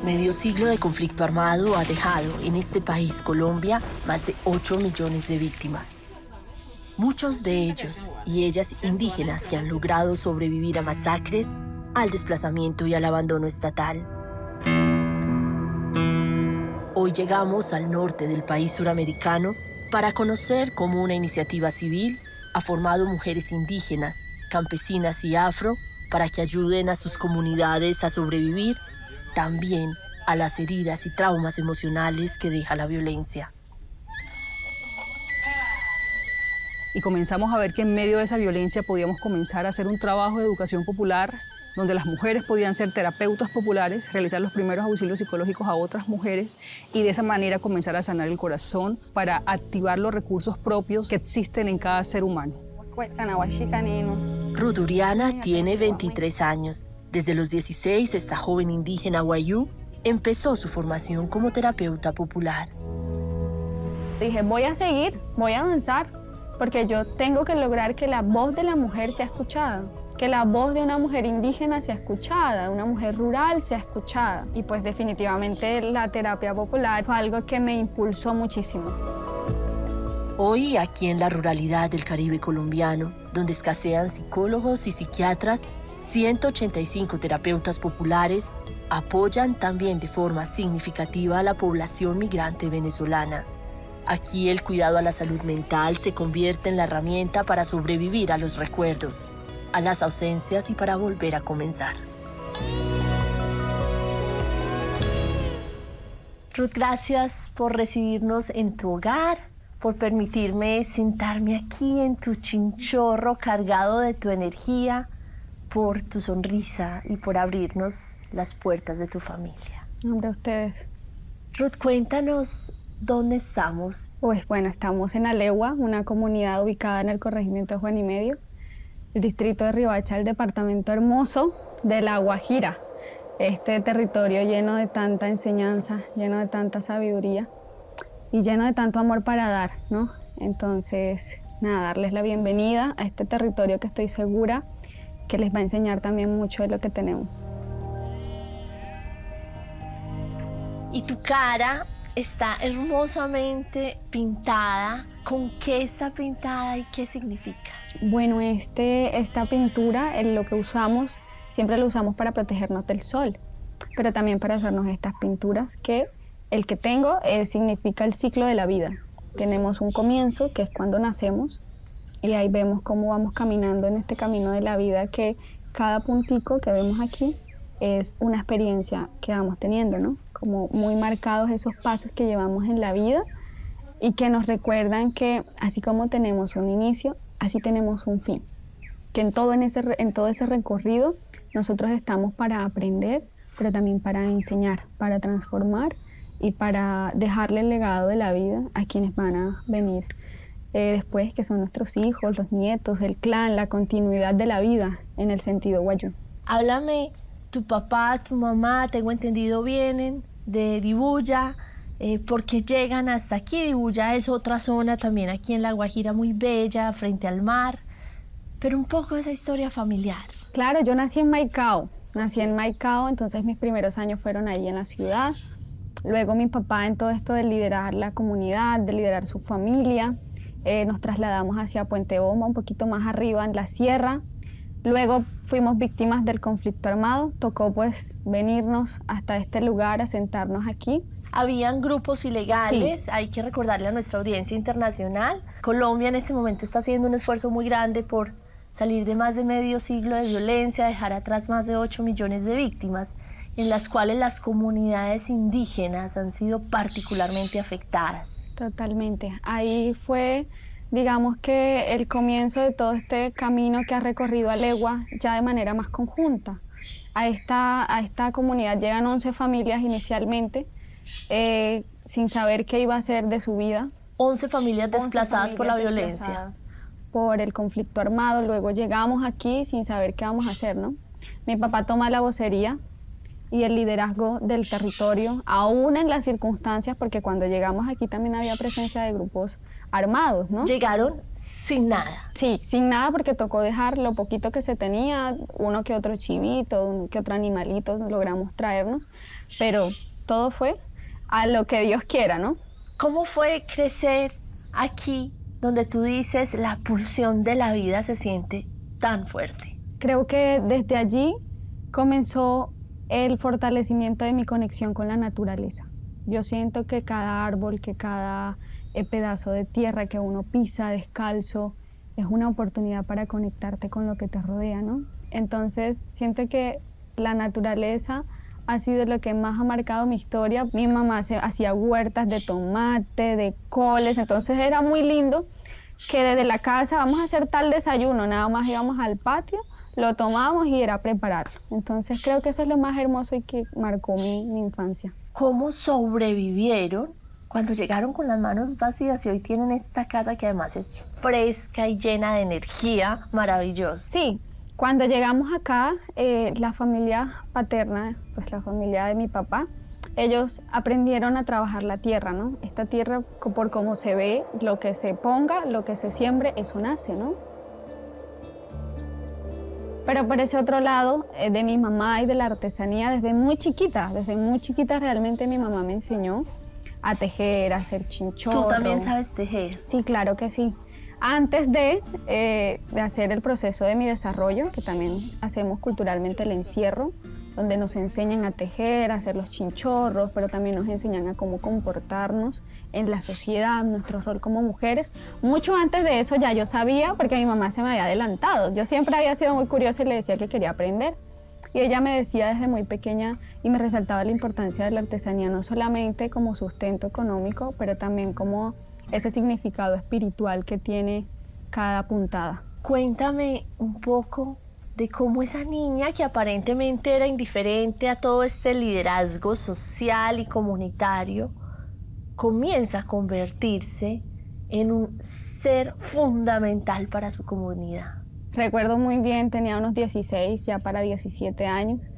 Medio siglo de conflicto armado ha dejado en este país, Colombia, más de 8 millones de víctimas. Muchos de ellos y ellas indígenas que han logrado sobrevivir a masacres, al desplazamiento y al abandono estatal. Hoy llegamos al norte del país suramericano para conocer cómo una iniciativa civil ha formado mujeres indígenas, campesinas y afro para que ayuden a sus comunidades a sobrevivir también a las heridas y traumas emocionales que deja la violencia. Y comenzamos a ver que en medio de esa violencia podíamos comenzar a hacer un trabajo de educación popular donde las mujeres podían ser terapeutas populares, realizar los primeros auxilios psicológicos a otras mujeres y de esa manera comenzar a sanar el corazón para activar los recursos propios que existen en cada ser humano. Ruth Uriana tiene 23 años. Desde los 16, esta joven indígena wayú empezó su formación como terapeuta popular. Dije, voy a seguir, voy a avanzar, porque yo tengo que lograr que la voz de la mujer sea escuchada, que la voz de una mujer indígena sea escuchada, una mujer rural sea escuchada. Y pues definitivamente la terapia popular fue algo que me impulsó muchísimo. Hoy, aquí en la ruralidad del Caribe colombiano, donde escasean psicólogos y psiquiatras, 185 terapeutas populares apoyan también de forma significativa a la población migrante venezolana. Aquí el cuidado a la salud mental se convierte en la herramienta para sobrevivir a los recuerdos, a las ausencias y para volver a comenzar. Ruth, gracias por recibirnos en tu hogar, por permitirme sentarme aquí en tu chinchorro cargado de tu energía, por tu sonrisa y por abrirnos las puertas de tu familia. Hombre, ustedes. Ruth, cuéntanos dónde estamos. Pues bueno, estamos en Alegua, una comunidad ubicada en el corregimiento de Juan y Medio, el distrito de Riohacha, el departamento hermoso de La Guajira. Este territorio lleno de tanta enseñanza, lleno de tanta sabiduría y lleno de tanto amor para dar, ¿no? Entonces, nada, darles la bienvenida a este territorio que estoy segura que les va a enseñar también mucho de lo que tenemos. Y tu cara está hermosamente pintada. ¿Con qué está pintada y qué significa? Bueno, esta pintura, lo que usamos, siempre lo usamos para protegernos del sol, pero también para hacernos estas pinturas que el que tengo significa el ciclo de la vida. Tenemos un comienzo, que es cuando nacemos, y ahí vemos cómo vamos caminando en este camino de la vida, que cada puntico que vemos aquí es una experiencia que vamos teniendo, ¿no? Como muy marcados esos pasos que llevamos en la vida y que nos recuerdan que así como tenemos un inicio, así tenemos un fin. Que en todo ese recorrido nosotros estamos para aprender, pero también para enseñar, para transformar y para dejarle el legado de la vida a quienes van a venir después, que son nuestros hijos, los nietos, el clan, la continuidad de la vida en el sentido wayú. Háblame, tu papá, tu mamá, tengo entendido, vienen de Dibuya, porque llegan hasta aquí. Dibuya es otra zona también aquí en La Guajira muy bella, frente al mar, pero un poco de esa historia familiar. Claro, yo nací en Maicao, entonces mis primeros años fueron ahí en la ciudad. Luego mi papá, en todo esto de liderar la comunidad, de liderar su familia, nos trasladamos hacia Puente Bomba, un poquito más arriba en la sierra. Luego fuimos víctimas del conflicto armado, tocó pues venirnos hasta este lugar, a sentarnos aquí. Habían grupos ilegales, sí. Hay que recordarle a nuestra audiencia internacional. Colombia en este momento está haciendo un esfuerzo muy grande por salir de más de medio siglo de violencia, dejar atrás más de 8 millones de víctimas, en las cuales las comunidades indígenas han sido particularmente afectadas. Totalmente. Ahí fue, digamos que el comienzo de todo este camino que ha recorrido Alegua ya de manera más conjunta. A esta comunidad llegan 11 familias inicialmente, sin saber qué iba a ser de su vida. 11 familias desplazadas por la violencia. Por el conflicto armado. Luego llegamos aquí sin saber qué vamos a hacer, ¿no? Mi papá toma la vocería y el liderazgo del territorio, aún en las circunstancias, porque cuando llegamos aquí también había presencia de grupos armados, ¿no? Llegaron sin nada. Sí, sin nada porque tocó dejar lo poquito que se tenía, uno que otro chivito, uno que otro animalito logramos traernos, pero todo fue a lo que Dios quiera, ¿no? ¿Cómo fue crecer aquí donde tú dices la pulsión de la vida se siente tan fuerte? Creo que desde allí comenzó el fortalecimiento de mi conexión con la naturaleza. Yo siento que cada árbol, que cada pedazo de tierra que uno pisa descalzo es una oportunidad para conectarte con lo que te rodea, ¿no? Entonces siento que la naturaleza ha sido lo que más ha marcado mi historia. Mi mamá hacía huertas de tomate, de coles, entonces era muy lindo que desde la casa vamos a hacer tal desayuno, nada más íbamos al patio, lo tomábamos y era prepararlo. Entonces creo que eso es lo más hermoso y que marcó mi infancia. ¿Cómo sobrevivieron cuando llegaron con las manos vacías y hoy tienen esta casa que además es fresca y llena de energía maravillosa? Sí, cuando llegamos acá, la familia paterna, pues la familia de mi papá, ellos aprendieron a trabajar la tierra, ¿no? Esta tierra, por cómo se ve, lo que se ponga, lo que se siembre, eso nace, ¿no? Pero por ese otro lado, de mi mamá y de la artesanía, desde muy chiquita realmente mi mamá me enseñó a tejer, a hacer chinchorro. ¿Tú también sabes tejer? Sí, claro que sí. Antes de hacer el proceso de mi desarrollo, que también hacemos culturalmente el encierro, donde nos enseñan a tejer, a hacer los chinchorros, pero también nos enseñan a cómo comportarnos en la sociedad, nuestro rol como mujeres. Mucho antes de eso ya yo sabía, porque mi mamá se me había adelantado. Yo siempre había sido muy curiosa y le decía que quería aprender. Y ella me decía desde muy pequeña y me resaltaba la importancia de la artesanía, no solamente como sustento económico, pero también como ese significado espiritual que tiene cada puntada. Cuéntame un poco de cómo esa niña que aparentemente era indiferente a todo este liderazgo social y comunitario comienza a convertirse en un ser fundamental para su comunidad. Recuerdo muy bien, tenía unos 16, ya para 17 años,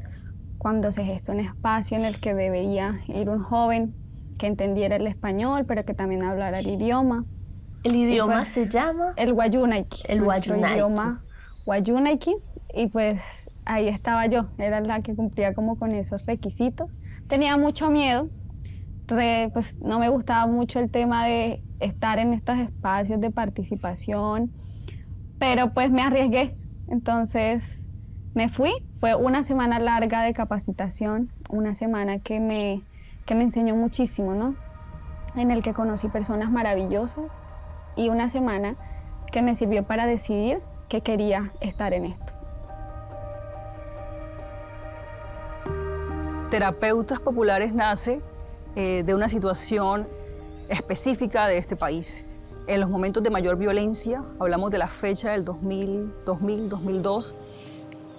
cuando se gestó un espacio en el que debería ir un joven que entendiera el español, pero que también hablara el idioma. ¿El idioma pues, se llama? El Wayuunayki. El nuestro Wayuunayki. idioma Wayuunayki. Y pues ahí estaba yo, era la que cumplía como con esos requisitos. Tenía mucho miedo, pues no me gustaba mucho el tema de estar en estos espacios de participación, pero pues me arriesgué. Entonces me fui, fue una semana larga de capacitación, una semana que me enseñó muchísimo, ¿no? En el que conocí personas maravillosas y una semana que me sirvió para decidir que quería estar en esto. Terapeutas Populares nace de una situación específica de este país. En los momentos de mayor violencia, hablamos de la fecha del 2002,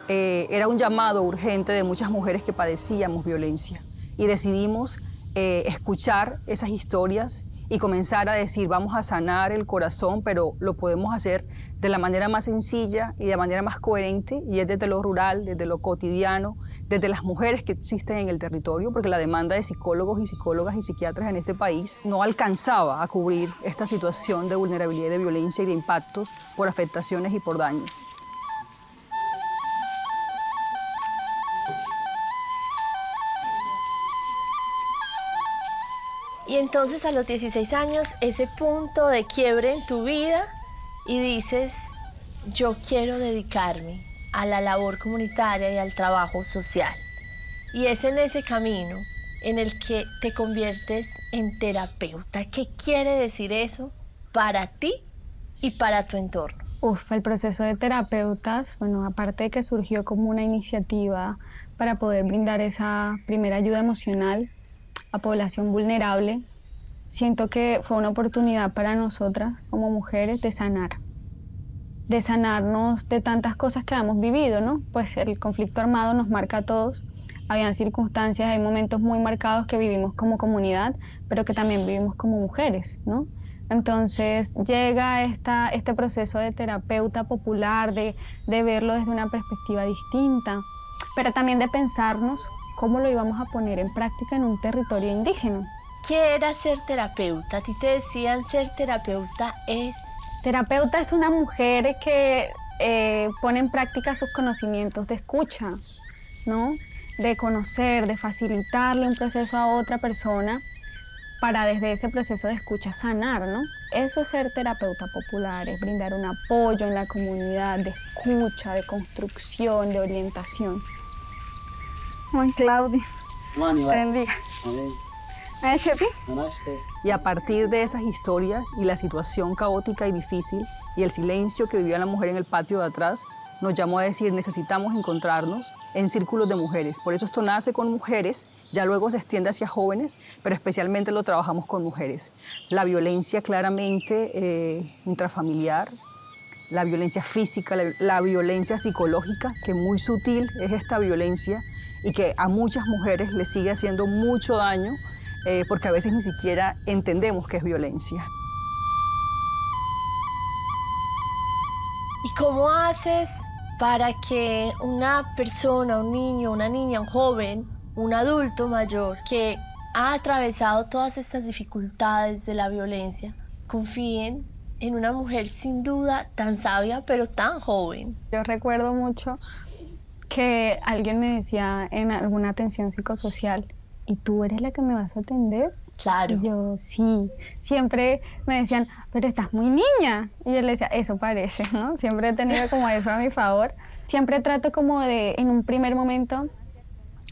era un llamado urgente de muchas mujeres que padecíamos violencia y decidimos escuchar esas historias y comenzar a decir, vamos a sanar el corazón, pero lo podemos hacer de la manera más sencilla y de la manera más coherente, y es desde lo rural, desde lo cotidiano, desde las mujeres que existen en el territorio, porque la demanda de psicólogos y psicólogas y psiquiatras en este país no alcanzaba a cubrir esta situación de vulnerabilidad y de violencia y de impactos por afectaciones y por daños. Y entonces a los 16 años, ese punto de quiebre en tu vida y dices, yo quiero dedicarme a la labor comunitaria y al trabajo social. Y es en ese camino en el que te conviertes en terapeuta. ¿Qué quiere decir eso para ti y para tu entorno? El proceso de terapeutas, bueno, aparte de que surgió como una iniciativa para poder brindar esa primera ayuda emocional a población vulnerable, siento que fue una oportunidad para nosotras como mujeres de sanarnos de tantas cosas que hemos vivido, ¿no? Pues el conflicto armado nos marca a todos, habían circunstancias, hay momentos muy marcados que vivimos como comunidad, pero que también vivimos como mujeres, ¿no? Entonces llega este proceso de terapeuta popular, de verlo desde una perspectiva distinta, pero también de pensarnos cómo lo íbamos a poner en práctica en un territorio indígena. ¿Qué era ser terapeuta? A ti te decían ser terapeuta es... Terapeuta es una mujer que pone en práctica sus conocimientos de escucha, ¿no? De conocer, de facilitarle un proceso a otra persona para desde ese proceso de escucha sanar, ¿no? Eso es ser terapeuta popular, es brindar un apoyo en la comunidad de escucha, de construcción, de orientación. Juan Claudio, te bendiga. Ay, Shepi. Y a partir de esas historias y la situación caótica y difícil y el silencio que vivía la mujer en el patio de atrás, nos llamó a decir, necesitamos encontrarnos en círculos de mujeres. Por eso esto nace con mujeres, ya luego se extiende hacia jóvenes, pero especialmente lo trabajamos con mujeres. La violencia claramente intrafamiliar, la violencia física, la violencia psicológica, que muy sutil es esta violencia y que a muchas mujeres les sigue haciendo mucho daño porque a veces ni siquiera entendemos qué es violencia. ¿Y cómo haces para que una persona, un niño, una niña, un joven, un adulto mayor que ha atravesado todas estas dificultades de la violencia, confíen en una mujer sin duda tan sabia pero tan joven? Yo recuerdo mucho que alguien me decía en alguna atención psicosocial, ¿y tú eres la que me vas a atender? Claro. Y yo, sí. Siempre me decían, pero estás muy niña. Y yo le decía, eso parece, ¿no? Siempre he tenido como eso a mi favor. Siempre trato como de, en un primer momento,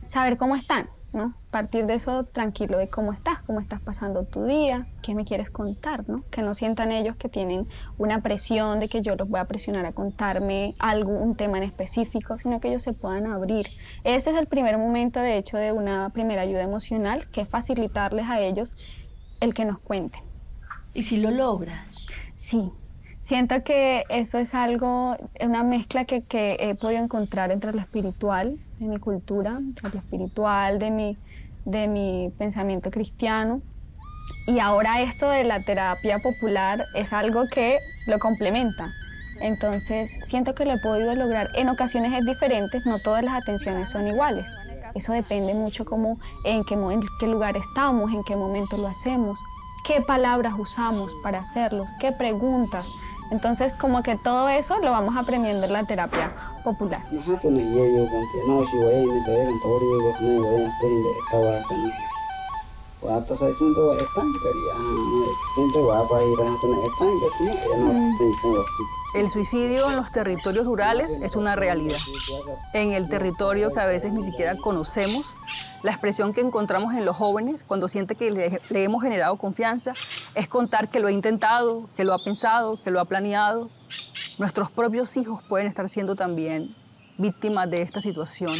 saber cómo están, ¿no? Partir de eso tranquilo, de cómo estás pasando tu día, qué me quieres contar, ¿no? Que no sientan ellos que tienen una presión de que yo los voy a presionar a contarme algo, un tema en específico, sino que ellos se puedan abrir. Ese es el primer momento, de hecho, de una primera ayuda emocional, que es facilitarles a ellos el que nos cuenten. ¿Y si lo logras? Sí. Siento que eso es algo, una mezcla que he podido encontrar entre lo espiritual de mi cultura, entre lo espiritual de mi pensamiento cristiano, y ahora esto de la terapia popular es algo que lo complementa. Entonces siento que lo he podido lograr. En ocasiones es diferente, no todas las atenciones son iguales. Eso depende mucho como en qué lugar estamos, en qué momento lo hacemos, qué palabras usamos para hacerlo, qué preguntas. Entonces, como que todo eso lo vamos aprendiendo en la terapia popular. El suicidio en los territorios rurales es una realidad. En el territorio que a veces ni siquiera conocemos, la expresión que encontramos en los jóvenes cuando siente que le hemos generado confianza es contar que lo ha intentado, que lo ha pensado, que lo ha planeado. Nuestros propios hijos pueden estar siendo también víctimas de esta situación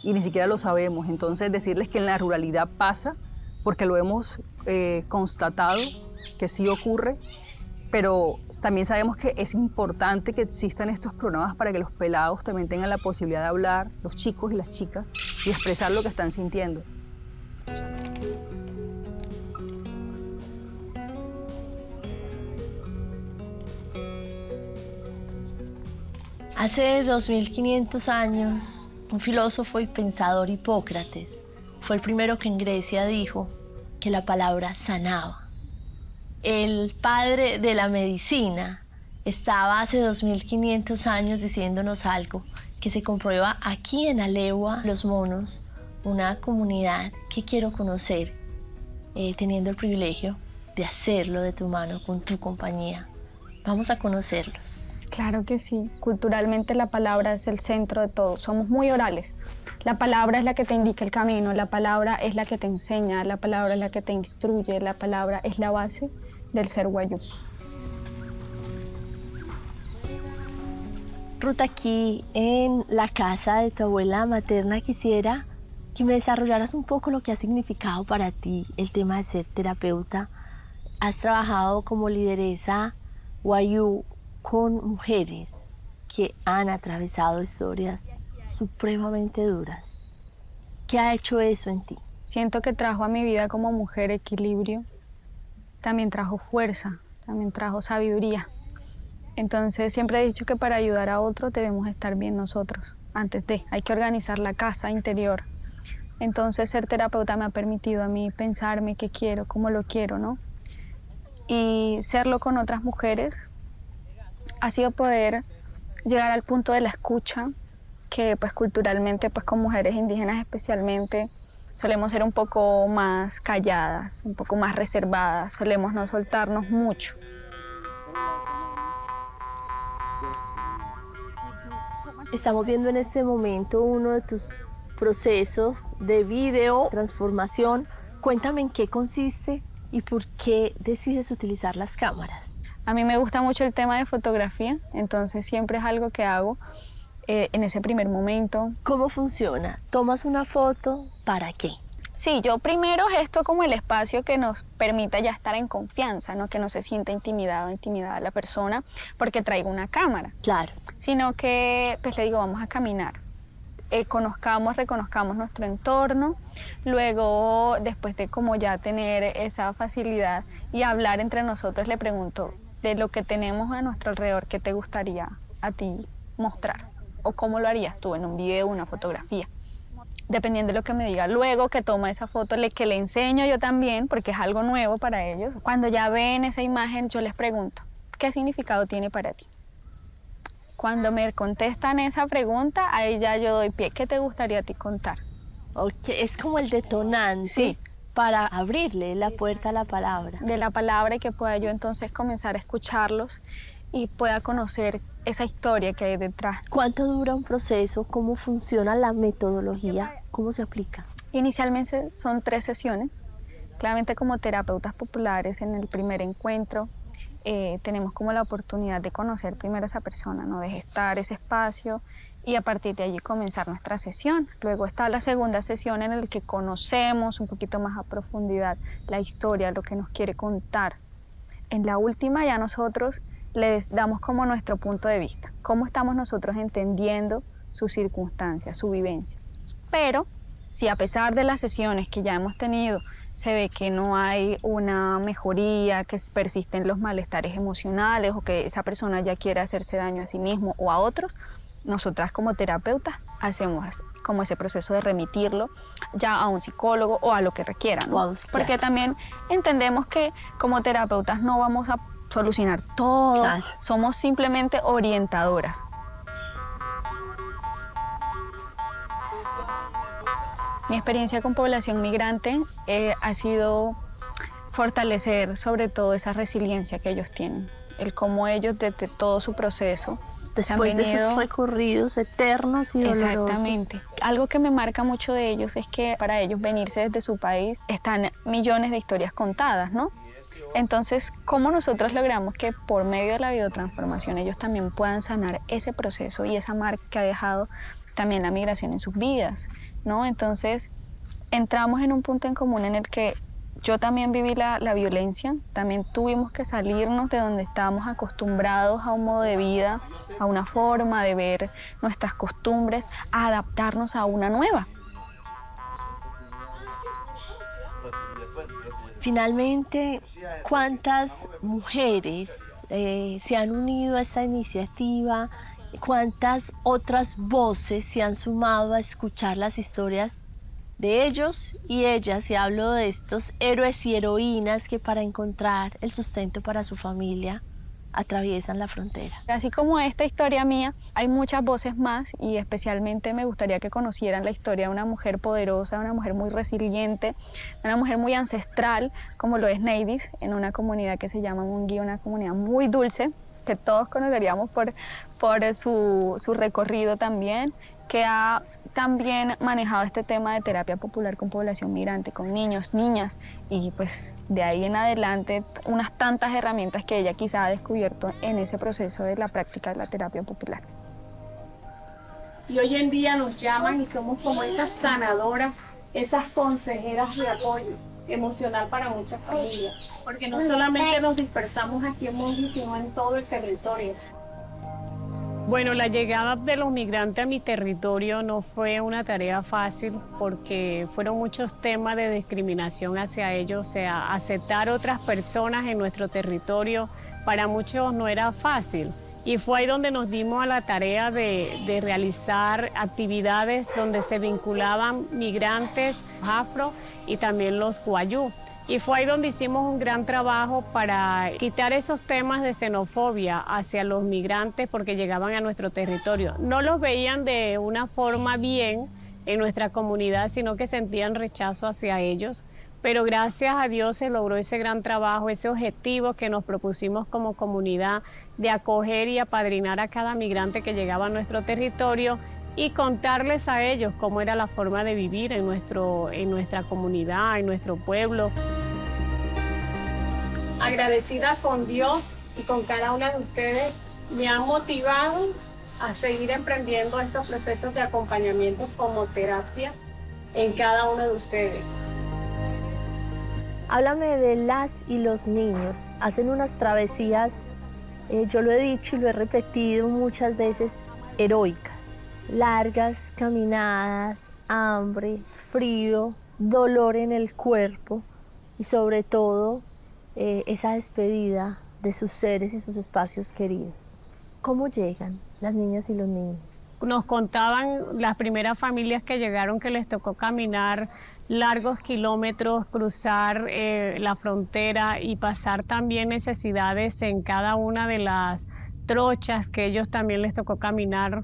y ni siquiera lo sabemos. Entonces, decirles que en la ruralidad pasa, porque lo hemos constatado que sí ocurre, pero también sabemos que es importante que existan estos programas para que los pelados también tengan la posibilidad de hablar, los chicos y las chicas, y expresar lo que están sintiendo. Hace 2500 años, un filósofo y pensador, Hipócrates, fue el primero que en Grecia dijo que la palabra sanaba. El padre de la medicina estaba hace 2500 años diciéndonos algo que se comprueba aquí en Alewa, Los Monos, una comunidad que quiero conocer, teniendo el privilegio de hacerlo de tu mano, con tu compañía. Vamos a conocerlos. Claro que sí. Culturalmente la palabra es el centro de todo. Somos muy orales. La palabra es la que te indica el camino, la palabra es la que te enseña, la palabra es la que te instruye, la palabra es la base del ser guayú. Ruth, aquí en la casa de tu abuela materna quisiera que me desarrollaras un poco lo que ha significado para ti el tema de ser terapeuta. Has trabajado como lideresa guayú con mujeres que han atravesado historias supremamente duras. ¿Qué ha hecho eso en ti? Siento que trajo a mi vida como mujer equilibrio, también trajo fuerza, también trajo sabiduría. Entonces siempre he dicho que para ayudar a otros debemos estar bien nosotros. Hay que organizar la casa interior Entonces ser terapeuta me ha permitido a mí pensarme qué quiero, cómo lo quiero, ¿no? Y serlo con otras mujeres ha sido poder llegar al punto de la escucha, que pues culturalmente pues con mujeres indígenas especialmente solemos ser un poco más calladas, un poco más reservadas, solemos no soltarnos mucho. Estamos viendo en este momento uno de tus procesos de video transformación. Cuéntame en qué consiste y por qué decides utilizar las cámaras. A mí me gusta mucho el tema de fotografía, entonces siempre es algo que hago en ese primer momento. ¿Cómo funciona? ¿Tomas una foto? ¿Para qué? Sí, yo primero gesto como el espacio que nos permita ya estar en confianza, ¿no? Que no se sienta intimidado o intimidada la persona porque traigo una cámara. Claro. Sino que pues le digo, vamos a caminar. Reconozcamos nuestro entorno, luego después de como ya tener esa facilidad y hablar entre nosotros, le pregunto de lo que tenemos a nuestro alrededor, ¿qué te gustaría a ti mostrar? ¿O cómo lo harías tú en un video o una fotografía? Dependiendo de lo que me diga, luego que toma esa foto, que le enseño yo también, porque es algo nuevo para ellos. Cuando ya ven esa imagen, yo les pregunto, ¿qué significado tiene para ti? Cuando me contestan esa pregunta, ahí ya yo doy pie. ¿Qué te gustaría a ti contar? Okay. Es como el detonante, sí, para abrirle la puerta a la palabra. De la palabra, y que pueda yo entonces comenzar a escucharlos y pueda conocer esa historia que hay detrás. ¿Cuánto dura un proceso? ¿Cómo funciona la metodología? ¿Cómo se aplica? Inicialmente son 3 sesiones. Claramente como terapeutas populares en el primer encuentro tenemos como la oportunidad de conocer primero a esa persona, ¿no? De gestar ese espacio y a partir de allí comenzar nuestra sesión. Luego está la segunda sesión en la que conocemos un poquito más a profundidad la historia, lo que nos quiere contar. En la última ya nosotros les damos como nuestro punto de vista, cómo estamos nosotros entendiendo sus circunstancias, su vivencia. Pero si a pesar de las sesiones que ya hemos tenido se ve que no hay una mejoría, que persisten los malestares emocionales o que esa persona ya quiere hacerse daño a sí mismo o a otros, nosotras como terapeutas hacemos como ese proceso de remitirlo ya a un psicólogo o a lo que requiera, ¿no? Wow, porque también entendemos que como terapeutas no vamos a solucionar todo, claro. Somos simplemente orientadoras. Mi experiencia con población migrante ha sido fortalecer sobre todo esa resiliencia que ellos tienen, el cómo ellos desde todo su proceso después de esos recorridos eternos y dolorosos. Exactamente. Algo que me marca mucho de ellos es que para ellos venirse desde su país están millones de historias contadas, ¿no? Entonces, ¿cómo nosotros logramos que por medio de la videotransformación ellos también puedan sanar ese proceso y esa marca que ha dejado también la migración en sus vidas, ¿no? Entonces, entramos en un punto en común en el que yo también viví la violencia, también tuvimos que salirnos de donde estábamos acostumbrados a un modo de vida, a una forma de ver nuestras costumbres, a adaptarnos a una nueva. Finalmente, ¿cuántas mujeres se han unido a esta iniciativa? ¿Cuántas otras voces se han sumado a escuchar las historias de ellos y ellas? Y hablo de estos héroes y heroínas que para encontrar el sustento para su familia atraviesan la frontera. Así como esta historia mía, hay muchas voces más y especialmente me gustaría que conocieran la historia de una mujer poderosa, una mujer muy resiliente, una mujer muy ancestral, como lo es Neidis, en una comunidad que se llama Mungui, una comunidad muy dulce, que todos conoceríamos por su recorrido también, que ha también manejado este tema de terapia popular con población migrante, con niños, niñas, y pues de ahí en adelante unas tantas herramientas que ella quizá ha descubierto en ese proceso de la práctica de la terapia popular. Y hoy en día nos llaman y somos como esas sanadoras, esas consejeras de apoyo emocional para muchas familias, porque no solamente nos dispersamos aquí en Mungui, sino en todo el territorio. Bueno, la llegada de los migrantes a mi territorio no fue una tarea fácil porque fueron muchos temas de discriminación hacia ellos, o sea, aceptar otras personas en nuestro territorio para muchos no era fácil Y fue ahí donde nos dimos a la tarea de realizar actividades donde se vinculaban migrantes afro y también los guayú. Y fue ahí donde hicimos un gran trabajo para quitar esos temas de xenofobia hacia los migrantes porque llegaban a nuestro territorio. No los veían de una forma bien en nuestra comunidad, sino que sentían rechazo hacia ellos. Pero gracias a Dios se logró ese gran trabajo, ese objetivo que nos propusimos como comunidad de acoger y apadrinar a cada migrante que llegaba a nuestro territorio y contarles a ellos cómo era la forma de vivir en nuestra comunidad, en nuestro pueblo. Agradecida con Dios y con cada una de ustedes, me han motivado a seguir emprendiendo estos procesos de acompañamiento como terapia en cada uno de ustedes. Háblame de las y los niños. Hacen unas travesías, yo lo he dicho y lo he repetido muchas veces, heroicas. Largas caminadas, hambre, frío, dolor en el cuerpo y sobre todo esa despedida de sus seres y sus espacios queridos. ¿Cómo llegan las niñas y los niños? Nos contaban las primeras familias que llegaron que les tocó caminar largos kilómetros, cruzar la frontera y pasar también necesidades en cada una de las trochas que ellos también les tocó caminar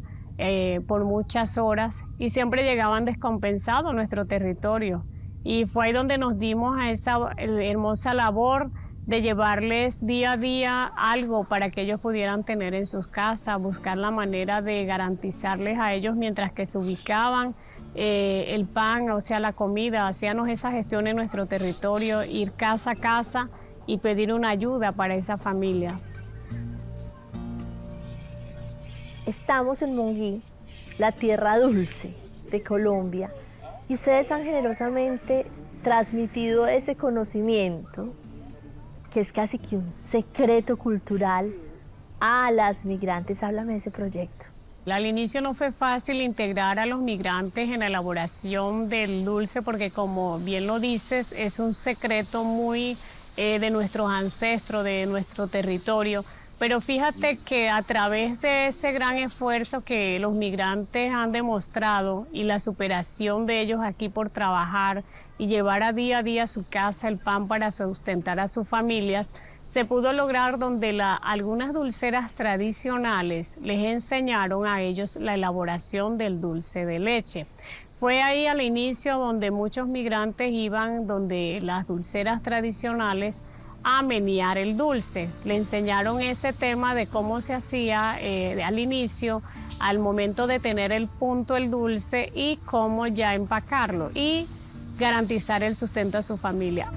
por muchas horas y siempre llegaban descompensados a nuestro territorio. Y fue ahí donde nos dimos a esa hermosa labor de llevarles día a día algo para que ellos pudieran tener en sus casas, buscar la manera de garantizarles a ellos mientras que se ubicaban el pan, o sea, la comida. Hacíamos esa gestión en nuestro territorio, ir casa a casa y pedir una ayuda para esa familia. Estamos en Monguí, la tierra dulce de Colombia, y ustedes han generosamente transmitido ese conocimiento, que es casi que un secreto cultural, a las migrantes. Háblame de ese proyecto. Al inicio no fue fácil integrar a los migrantes en la elaboración del dulce porque, como bien lo dices, es un secreto muy de nuestros ancestros, de nuestro territorio. Pero fíjate que a través de ese gran esfuerzo que los migrantes han demostrado y la superación de ellos aquí por trabajar y llevar a día a su casa el pan para sustentar a sus familias, se pudo lograr donde algunas dulceras tradicionales les enseñaron a ellos la elaboración del dulce de leche. Fue ahí al inicio donde muchos migrantes iban donde las dulceras tradicionales a menear el dulce. Le enseñaron ese tema de cómo se hacía al inicio, al momento de tener el punto el dulce y cómo ya empacarlo y garantizar el sustento a su familia.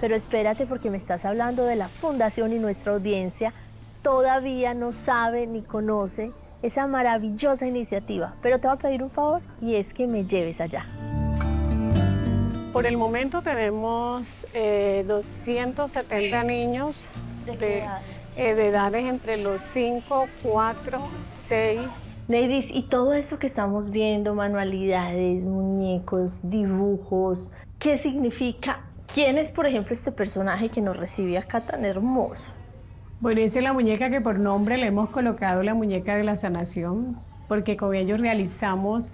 Pero espérate, porque me estás hablando de la fundación y nuestra audiencia todavía no sabe ni conoce esa maravillosa iniciativa. Pero te voy a pedir un favor y es que me lleves allá. Por el momento tenemos 270 niños de edades entre los 5, 4, 6. Ladies, y todo esto que estamos viendo, manualidades, muñecos, dibujos, ¿qué significa? ¿Quién es, por ejemplo, este personaje que nos recibe acá tan hermoso? Bueno, esa es la muñeca que por nombre le hemos colocado la muñeca de la sanación, porque con ellos realizamos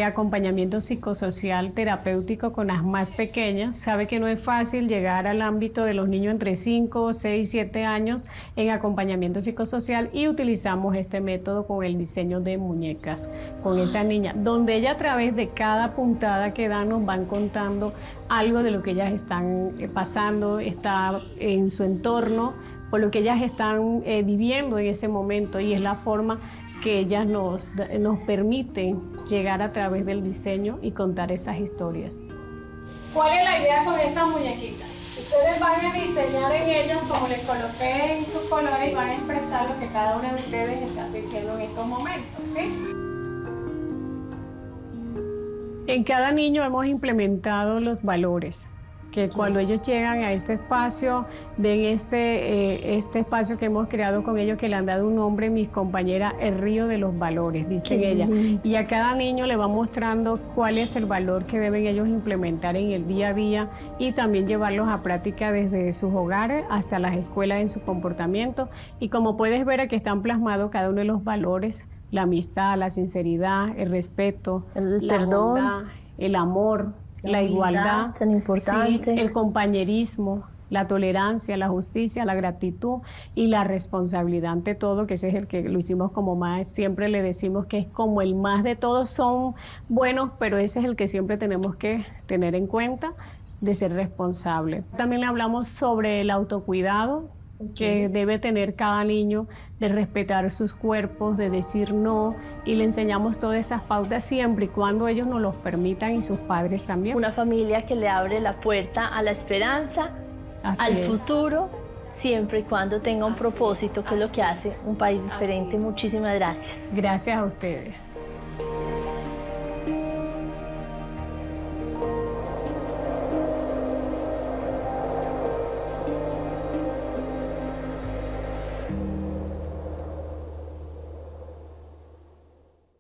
acompañamiento psicosocial terapéutico con las más pequeñas. Sabe que no es fácil llegar al ámbito de los niños entre 5, 6, 7 años en acompañamiento psicosocial y utilizamos este método con el diseño de muñecas con esa niña, donde ella a través de cada puntada que dan nos van contando algo de lo que ellas están pasando, está en su entorno, por lo que ellas están viviendo en ese momento, y es la forma que ellas nos permiten llegar a través del diseño y contar esas historias. ¿Cuál es la idea con estas muñequitas? Ustedes van a diseñar en ellas, como les coloqué en sus colores, y van a expresar lo que cada una de ustedes está sintiendo en estos momentos, ¿sí? En cada niño hemos implementado los valores. que cuando ellos llegan a este espacio, ven este espacio que hemos creado con ellos, que le han dado un nombre, mis compañeras, el río de los valores, dicen ellas. Y a cada niño le va mostrando cuál es el valor que deben ellos implementar en el día a día y también llevarlos a práctica desde sus hogares hasta las escuelas en su comportamiento. Y como puedes ver, aquí están plasmados cada uno de los valores: la amistad, la sinceridad, el respeto, El la perdón, bondad, el amor, la igualdad, tan importante. sí, el compañerismo, la tolerancia, la justicia, la gratitud y la responsabilidad ante todo, que ese es el que lo hicimos como más, siempre le decimos que es como el más de todos, son buenos, pero ese es el que siempre tenemos que tener en cuenta, de ser responsable. También le hablamos sobre el autocuidado, que debe tener cada niño, de respetar sus cuerpos, de decir no, y le enseñamos todas esas pautas siempre y cuando ellos nos los permitan y sus padres también. Una familia que le abre la puerta a la esperanza, Así al es. futuro, siempre y cuando tenga un propósito, que es lo que hace un país diferente. Muchísimas gracias. Gracias a ustedes.